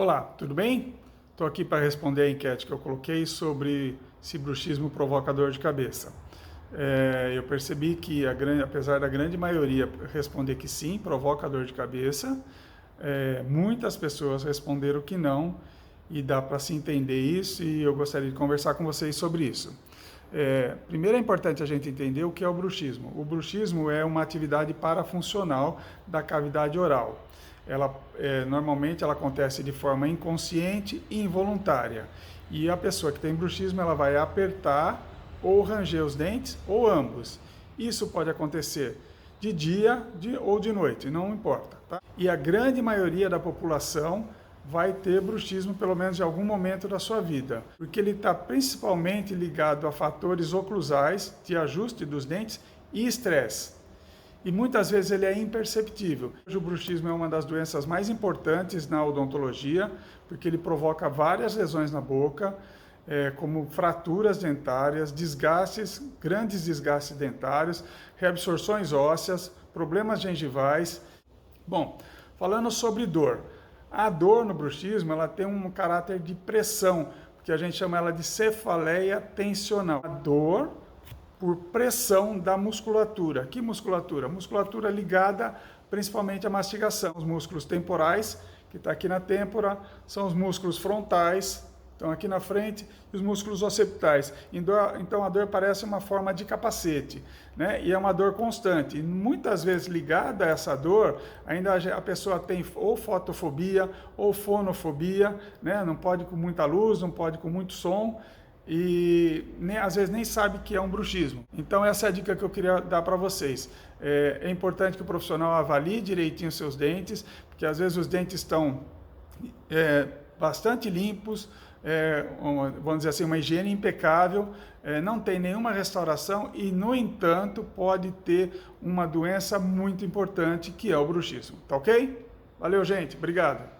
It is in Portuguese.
Olá, tudo bem? Estou aqui para responder a enquete que eu coloquei sobre se bruxismo provoca dor de cabeça. Eu percebi que, apesar da grande maioria responder que sim, provoca dor de cabeça, muitas pessoas responderam que não, e dá para se entender isso, e eu gostaria de conversar com vocês sobre isso. Primeiro é importante a gente entender o que é o bruxismo. O bruxismo é uma atividade parafuncional da cavidade oral. Normalmente ela acontece de forma inconsciente e involuntária. E a pessoa que tem bruxismo, ela vai apertar ou ranger os dentes, ou ambos. Isso pode acontecer de dia ou de noite, não importa. Tá? E a grande maioria da população vai ter bruxismo pelo menos em algum momento da sua vida, porque ele está principalmente ligado a fatores oclusais, de ajuste dos dentes e estresse. E muitas vezes ele é imperceptível. O bruxismo é uma das doenças mais importantes na odontologia, porque ele provoca várias lesões na boca, como fraturas dentárias, desgastes, grandes desgastes dentários, reabsorções ósseas, problemas gengivais. Bom, falando sobre dor. A dor no bruxismo, ela tem um caráter de pressão, que a gente chama ela de cefaleia tensional. A dor por pressão da musculatura. Que musculatura? Musculatura ligada principalmente à mastigação. Os músculos temporais, que está aqui na têmpora, são os músculos frontais, estão aqui na frente, e os músculos occipitais. Então a dor parece uma forma de capacete, né? E é uma dor constante. E muitas vezes ligada a essa dor, ainda a pessoa tem ou fotofobia ou fonofobia, né? Não pode com muita luz, não pode com muito som, e às vezes nem sabe que é um bruxismo. Então essa é a dica que eu queria dar para vocês. É importante que o profissional avalie direitinho seus dentes, porque às vezes os dentes estão bastante limpos, vamos dizer assim, uma higiene impecável, não tem nenhuma restauração e, no entanto, pode ter uma doença muito importante que é o bruxismo. Tá ok? Valeu, gente. Obrigado.